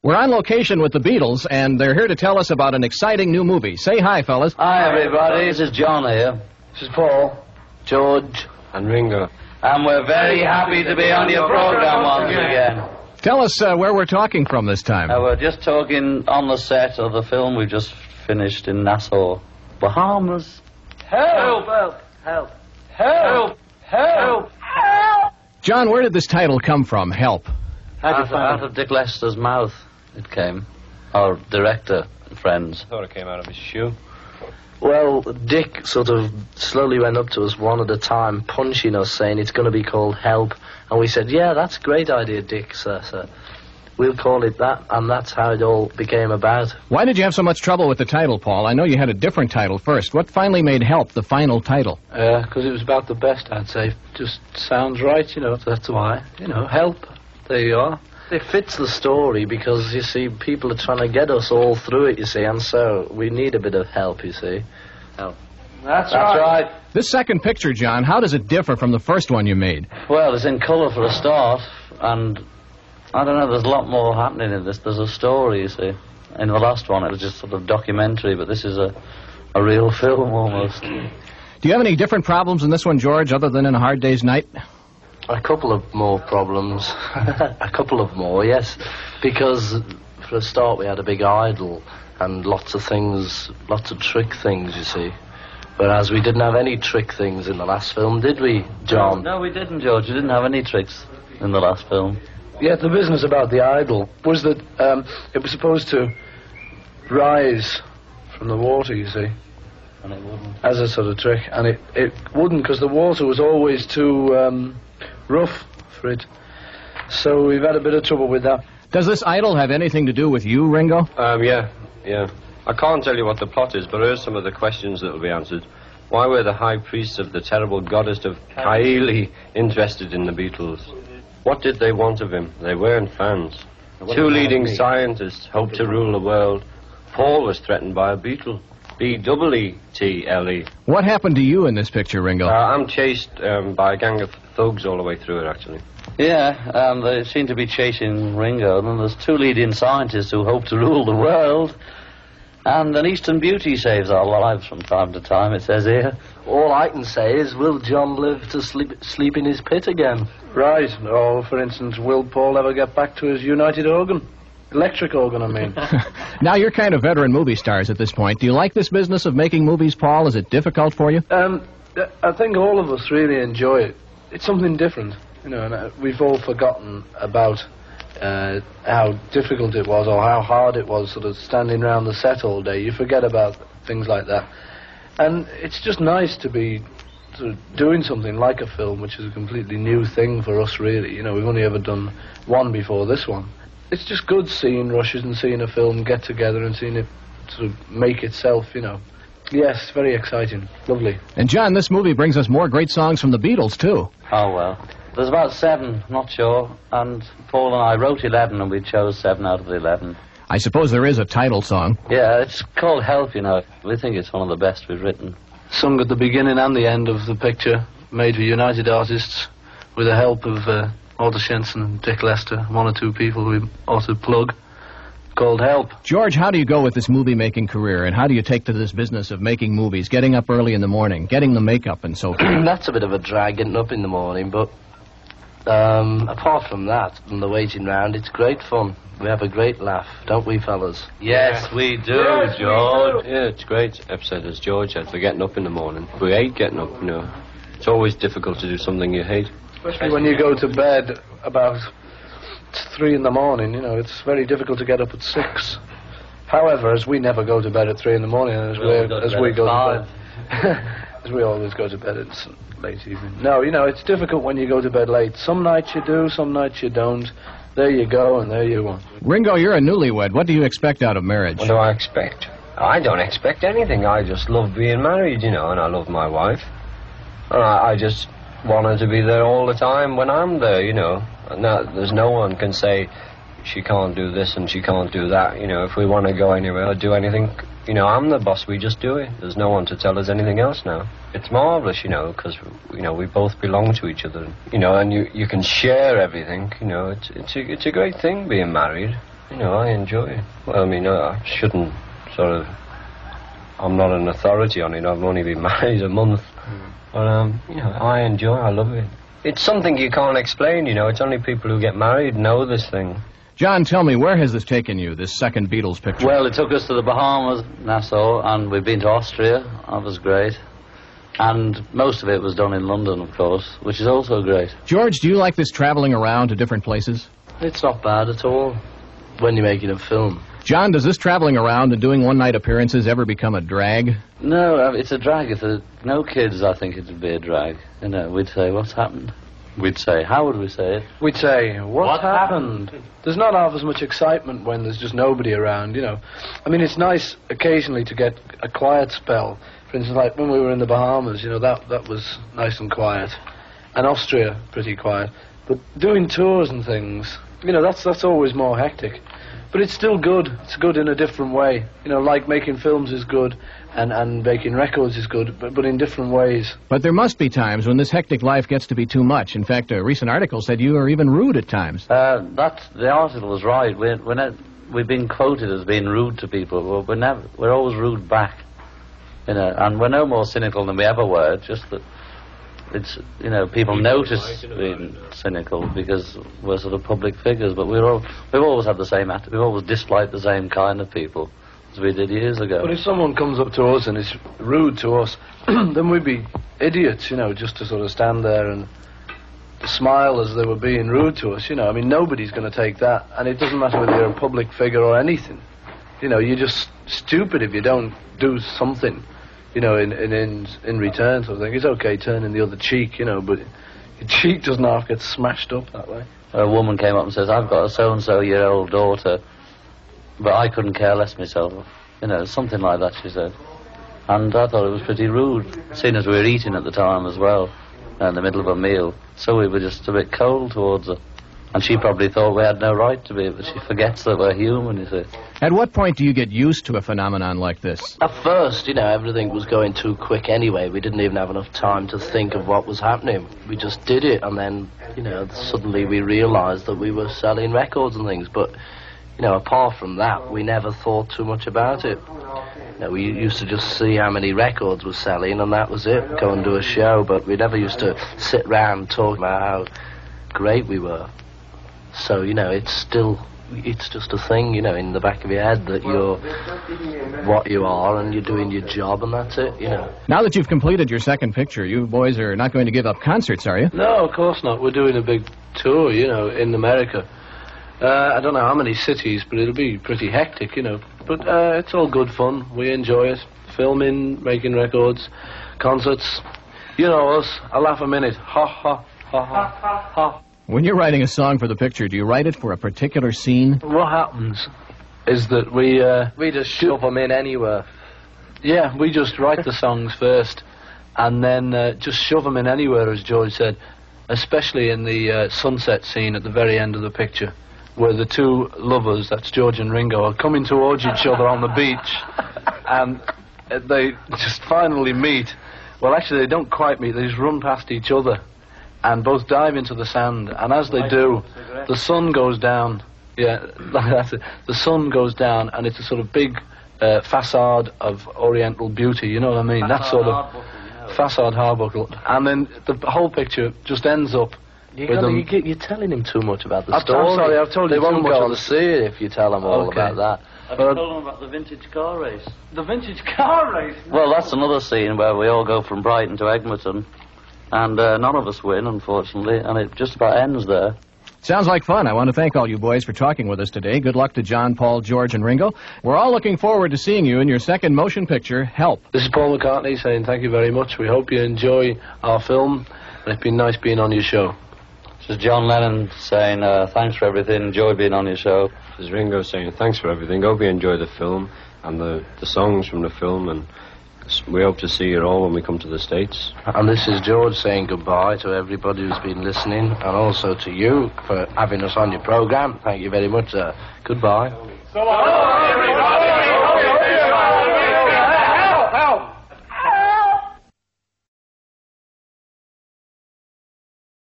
We're on location with the Beatles, and they're here to tell us about an exciting new movie. Say hi, fellas. Hi, everybody. This is John here. This is Paul, George. and Ringo. And we're very happy to be on your program once again. Tell us where we're talking from this time. We're just talking on the set of the film we just finished in Nassau, Bahamas. Help! Help! Help! Help! Help! Help! John, where did this title come from, Help? Out of Dick Lester's mouth it came. Our director and friends. I thought it came out of his shoe. Well, Dick sort of slowly went up to us one at a time, punching us, saying it's going to be called Help. And we said, yeah, that's a great idea, Dick, sir. We'll call it that, and that's how it all became about. Why did you have so much trouble with the title, Paul? I know you had a different title first. What finally made Help the final title? Because it was about the best, I'd say. Just sounds right, that's why. Help. There you are. It fits the story because, you see, people are trying to get us all through it, you see, and so we need a bit of help, you see. Help. That's right. This second picture, John, how does it differ from the first one you made? Well, it's in colour for a start, and I don't know, there's a lot more happening in this. There's a story, you see. In the last one, it was just sort of documentary, but this is a real film, almost. Do you have any different problems in this one, George, other than in A Hard Day's Night? A couple of more problems. A couple of more, yes. Because, for a start, we had a big idol and lots of things, lots of trick things, you see. Whereas we didn't have any trick things in the last film, did we, John? No, we didn't, George. We didn't have any tricks in the last film. Yeah, the business about the idol was that it was supposed to rise from the water, you see. And it wouldn't. As a sort of trick. And it wouldn't, because the water was always too rough for it. So we've had a bit of trouble with that. Does this idol have anything to do with you, Ringo? Yeah. I can't tell you what the plot is, but here's some of the questions that will be answered. Why were the high priests of the terrible goddess of Kaili interested in the Beatles? What did they want of him? They weren't fans. Two leading scientists hoped to rule the world. Paul was threatened by a beetle. B-E-E-T-L-E. What happened to you in this picture, Ringo? I'm chased by a gang of thugs all the way through it, actually. Yeah, they seem to be chasing Ringo, and then there's two leading scientists who hope to rule the world. And an Eastern beauty saves our lives from time to time, it says here. All I can say is, will John live to sleep in his pit again? Right. Or, for instance, will Paul ever get back to his united organ? Electric organ, I mean. Now, you're kind of veteran movie stars at this point. Do you like this business of making movies, Paul? Is it difficult for you? I think all of us really enjoy it. It's something different, and we've all forgotten about how difficult it was or how hard it was sort of standing around the set all day. You forget about things like that. And it's just nice to be sort of doing something like a film, which is a completely new thing for us, really. We've only ever done one before this one. It's just good seeing rushes and seeing a film get together and seeing it sort of make itself, Yes, very exciting. Lovely. And, John, this movie brings us more great songs from the Beatles, too. Oh, well. There's about 7, not sure. And Paul and I wrote 11, and we chose 7 out of the 11. I suppose there is a title song. Yeah, it's called Help, We think it's one of the best we've written. Sung at the beginning and the end of the picture, made for United Artists, with the help of Walter Shenson and Dick Lester, one or two people we ought to plug, called Help. George, how do you go with this movie-making career, and how do you take to this business of making movies, getting up early in the morning, getting the makeup and so forth? That's a bit of a drag, getting up in the morning, but apart from that, and the waiting round, it's great fun. We have a great laugh, don't we, fellas? Yes, we do, George. Yeah, it's great episode, as George said, for getting up in the morning. We hate getting up, It's always difficult to do something you hate. Especially when you go to bed about 3 in the morning, it's very difficult to get up at 6. However, as we never go to bed at 3 in the morning, as we go to bed, as we always go to bed at late evening. No, it's difficult when you go to bed late. Some nights you do, some nights you don't. There you go, and there you are. Ringo, you're a newlywed. What do you expect out of marriage? What do I expect? I don't expect anything. I just love being married, and I love my wife. And I just want her to be there all the time when I'm there, And there's no one can say she can't do this and she can't do that. If we want to go anywhere or do anything, I'm the boss. We just do it. There's no one to tell us anything else now. It's marvelous, because we both belong to each other. And you can share everything. It's a great thing being married. you know, I enjoy it. Well, I mean, I shouldn't sort of... I'm not an authority on it. I've only been married a month. But, you know, I enjoy it. I love it. It's something you can't explain, you know. It's only people who get married know this thing. John, tell me, where has this taken you, this second Beatles picture? Well, it took us to the Bahamas, Nassau, and we've been to Austria. That was great. And most of it was done in London, of course, which is also great. George, do you like this traveling around to different places? It's not bad at all when you're making a film. John, does this traveling around and doing one-night appearances ever become a drag? No, it's a drag. If there no kids, I think it would be a drag. You know, we'd say, what's happened? We'd say, how would we say it? We'd say, what happened? There's not half as much excitement when there's just nobody around, you know. I mean, it's nice occasionally to get a quiet spell. For instance, like when we were in the Bahamas, you know, that was nice and quiet. And Austria, pretty quiet. But doing tours and things, you know, that's always more hectic. But it's still good. It's good in a different way. You know, like making films is good and making records is good, but in different ways. But there must be times when this hectic life gets to be too much. In fact, a recent article said you are even rude at times. The article was right. We've been quoted as being rude to people. Well, we're always rude back. You know, and we're no more cynical than we ever were. Just that it's, you know, people notice being cynical because we're sort of public figures. But we've always had the same attitude. We've always disliked the same kind of people as we did years ago. But if someone comes up to us and is rude to us, then we'd be idiots, you know, just to sort of stand there and smile as they were being rude to us, you know. I mean, nobody's going to take that. And it doesn't matter whether you're a public figure or anything. You know, you're just stupid if you don't do something, you know, in return sort of thing. It's okay turning the other cheek, you know, but your cheek doesn't half get smashed up that way. A woman came up and says, I've got a so-and-so-year-old daughter, but I couldn't care less myself. You know, something like that, she said. And I thought it was pretty rude, seeing as we were eating at the time as well, in the middle of a meal. So we were just a bit cold towards her. And she probably thought we had no right to be, but she forgets that we're human, you see. At what point do you get used to a phenomenon like this? At first, you know, everything was going too quick anyway. We didn't even have enough time to think of what was happening. We just did it, and then, you know, suddenly we realised that we were selling records and things. But, you know, apart from that, we never thought too much about it. You know, we used to just see how many records were selling, and that was it. Go and do a show, but we never used to sit round talking about how great we were. So, you know, it's just a thing, you know, in the back of your head that you're what you are and you're doing your job and that's it, you know. Now that you've completed your second picture, you boys are not going to give up concerts, are you? No, of course not. We're doing a big tour, you know, in America. I don't know how many cities, but it'll be pretty hectic, you know. But it's all good fun. We enjoy it. Filming, making records, concerts. You know us. A laugh a minute. Ha, ha, ha, ha, ha, ha. When you're writing a song for the picture, do you write it for a particular scene? What happens is that we just shove them in anywhere. Yeah, we just write the songs first and then just shove them in anywhere, as George said, especially in the sunset scene at the very end of the picture, where the two lovers, that's George and Ringo, are coming towards each other on the beach and they just finally meet. Well, actually, they don't quite meet, they just run past each other and both dive into the sand, and as they do, the sun goes down. Yeah, that's it. The sun goes down, and it's a sort of big facade of oriental beauty, you know what I mean? That sort of facade Harbuckle. And then the whole picture just ends up with them. You're telling him too much about the story. I'm sorry, I've told you too much. They won't go on to see it if you tell them all about that. Have you told them about the vintage car race? The vintage car race? Well, that's another scene where we all go from Brighton to Egmerton. And none of us win, unfortunately, and it just about ends there. Sounds like fun. I want to thank all you boys for talking with us today. Good luck to John, Paul, George, and Ringo. We're all looking forward to seeing you in your second motion picture, Help. This is Paul McCartney saying thank you very much. We hope you enjoy our film, and it's been nice being on your show. This is John Lennon saying thanks for everything, enjoy being on your show. This is Ringo saying thanks for everything. Hope you enjoy the film and the songs from the film, and we hope to see you all when we come to the States. And this is George saying goodbye to everybody who's been listening, and also to you for having us on your programme. Thank you very much, sir. Goodbye. So long, everybody!